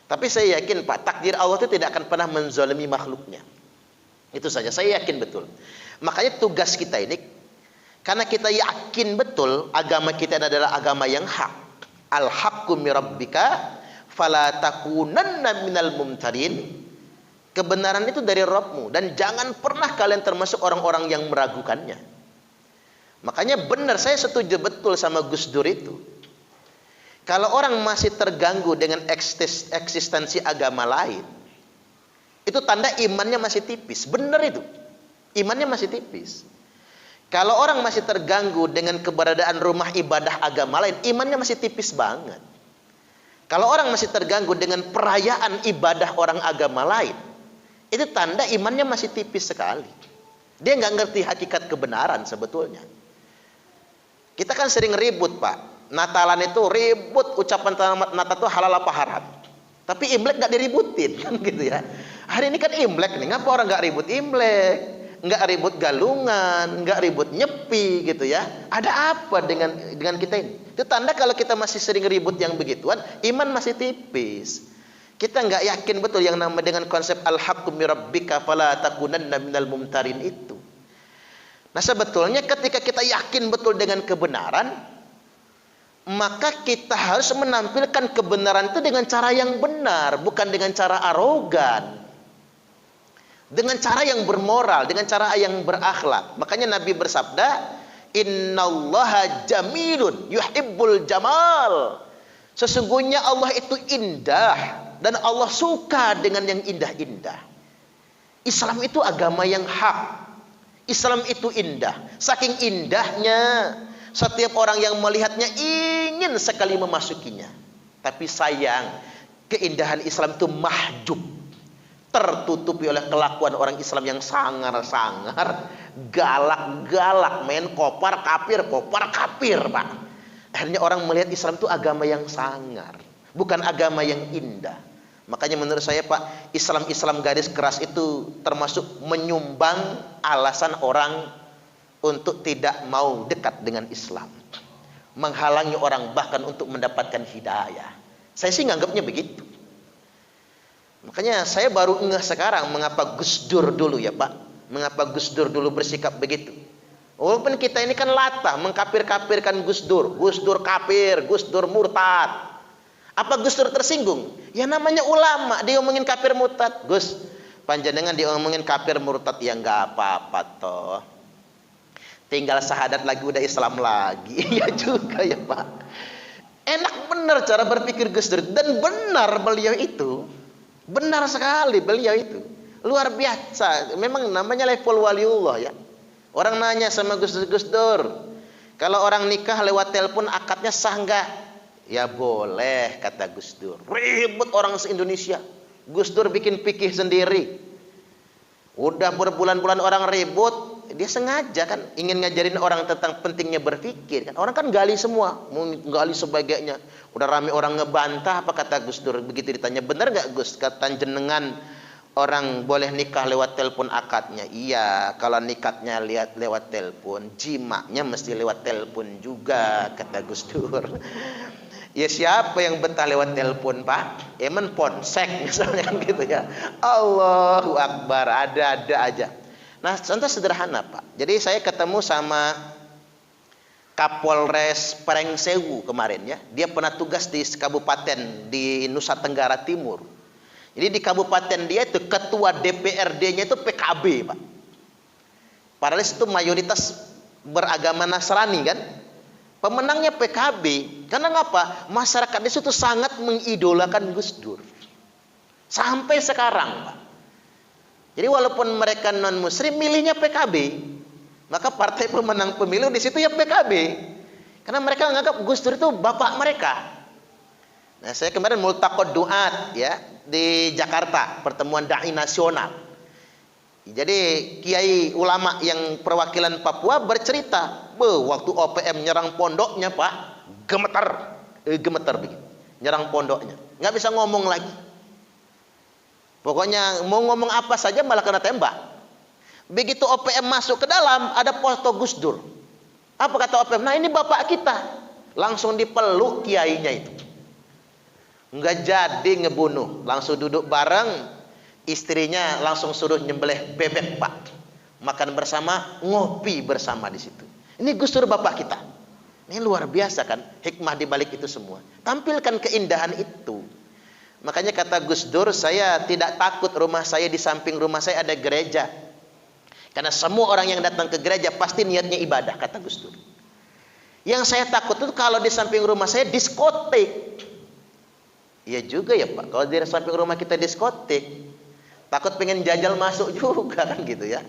Tapi saya yakin Pak, takdir Allah itu tidak akan pernah menzalimi makhluknya. Itu saja, saya yakin betul. Makanya tugas kita ini, karena kita yakin betul agama kita adalah agama yang hak. Al-haqqu min rabbika fala takunanna minal mumtarin. Kebenaran itu dari Rabbmu, dan jangan pernah kalian termasuk orang-orang yang meragukannya. Makanya benar, saya setuju betul sama Gus Dur itu. Kalau orang masih terganggu dengan eksistensi agama lain, itu tanda imannya masih tipis. Benar itu, imannya masih tipis. Kalau orang masih terganggu dengan keberadaan rumah ibadah agama lain, imannya masih tipis banget. Kalau orang masih terganggu dengan perayaan ibadah orang agama lain, itu tanda imannya masih tipis sekali. Dia nggak ngerti hakikat kebenaran sebetulnya. Kita kan sering ribut Pak. Natalan itu ribut, ucapan Natal itu halal apa haram. Tapi Imlek nggak diributin, kan gitu ya. Hari ini kan Imlek nih, ngapa orang nggak ribut Imlek? Nggak ribut galungan, nggak ribut nyepi gitu ya. Ada apa dengan kita ini? Itu tanda kalau kita masih sering ribut yang begituan, iman masih tipis. Kita nggak yakin betul yang nama dengan konsep al-haqqu min rabbika fala takunanna minal mumtarin itu. Nah sebetulnya ketika kita yakin betul dengan kebenaran, maka kita harus menampilkan kebenaran itu dengan cara yang benar, bukan dengan cara arogan. Dengan cara yang bermoral, dengan cara yang berakhlak. Makanya Nabi bersabda, "Innallaha jamilun yuhibbul jamal." Sesungguhnya Allah itu indah dan Allah suka dengan yang indah-indah. Islam itu agama yang hak. Islam itu indah. Saking indahnya, setiap orang yang melihatnya ingin sekali memasukinya. Tapi sayang, keindahan Islam itu mahjub, tertutupi oleh kelakuan orang Islam yang sangar-sangar, galak-galak, main kopar kapir Pak. Akhirnya orang melihat Islam itu agama yang sangar, bukan agama yang indah. Makanya menurut saya Pak, Islam garis keras itu termasuk menyumbang alasan orang untuk tidak mau dekat dengan Islam, menghalangi orang bahkan untuk mendapatkan hidayah. Saya sih nganggapnya begitu. Makanya saya baru ngeh sekarang mengapa Gus Dur dulu ya Pak, mengapa Gus Dur dulu bersikap begitu. Walaupun kita ini kan latah mengkapir-kapirkan Gus Dur kafir, Gus Dur murtad. Apa Gus Dur tersinggung? Ya namanya ulama, dia ngomongin kafir murtad. Gus, panjenengan dia ngomongin kafir murtad, ya nggak apa-apa toh. Tinggal syahadat lagi udah Islam lagi. Ya juga ya Pak. Enak benar cara berpikir Gus Dur, dan benar beliau itu. Benar sekali beliau itu. Luar biasa. Memang namanya level waliullah ya. Orang nanya sama Gus Dur, kalau orang nikah lewat telepon akadnya sah enggak? Ya boleh, kata Gus Dur. Ribut orang se-Indonesia. Gus Dur bikin fikih sendiri. Udah berbulan-bulan orang ribut, dia sengaja kan ingin ngajarin orang tentang pentingnya berpikir kan. Orang kan gali semua, mau gali sebagainya. Udah rame orang ngebantah, apa kata Gus Dur begitu ditanya, benar enggak Gus kata jenengan orang boleh nikah lewat telepon akadnya? Iya, kalau nikahnya lihat lewat telepon, jimaknya mesti lewat telepon juga, kata Gus Dur. Ya siapa yang betah lewat telepon Pak? Emen ponsek misalnya kan gitu ya. Allahu Akbar, ada-ada aja. Nah contoh sederhana Pak. Jadi saya ketemu sama Kapolres Parengsewu kemarin ya. Dia pernah tugas di kabupaten di Nusa Tenggara Timur. Jadi di kabupaten dia itu ketua DPRD-nya itu PKB Pak. Padahal itu mayoritas beragama Nasrani kan. Pemenangnya PKB. Karena ngapa? Masyarakat di situ sangat mengidolakan Gus Dur. Sampai sekarang, Pak. Jadi walaupun mereka non muslim milihnya PKB. Maka partai pemenang pemilu di situ ya PKB. Karena mereka menganggap Gus Dur itu bapak mereka. Nah, saya kemarin multaqad duat ya di Jakarta, pertemuan dai nasional. Jadi kiai ulama yang perwakilan Papua bercerita, waktu OPM nyerang pondoknya Pak, gemeter begitu, nyerang pondoknya, nggak bisa ngomong lagi. Pokoknya mau ngomong apa saja malah kena tembak. Begitu OPM masuk ke dalam, ada foto Gus Dur. Apa kata OPM? Nah ini bapak kita. Langsung dipeluk kiainya itu. nggak jadi ngebunuh, langsung duduk bareng, istrinya langsung suruh nyembelih bebek Pak, makan bersama, ngopi bersama di situ. Ini Gus Dur bapak kita. Ini luar biasa kan, hikmah di balik itu semua. Tampilkan keindahan itu. Makanya kata Gus Dur, saya tidak takut rumah saya di samping rumah saya ada gereja. Karena semua orang yang datang ke gereja pasti niatnya ibadah, kata Gus Dur. Yang saya takut itu kalau di samping rumah saya diskotik. Iya juga ya Pak, kalau di samping rumah kita diskotik, takut pengen jajal masuk juga kan gitu ya.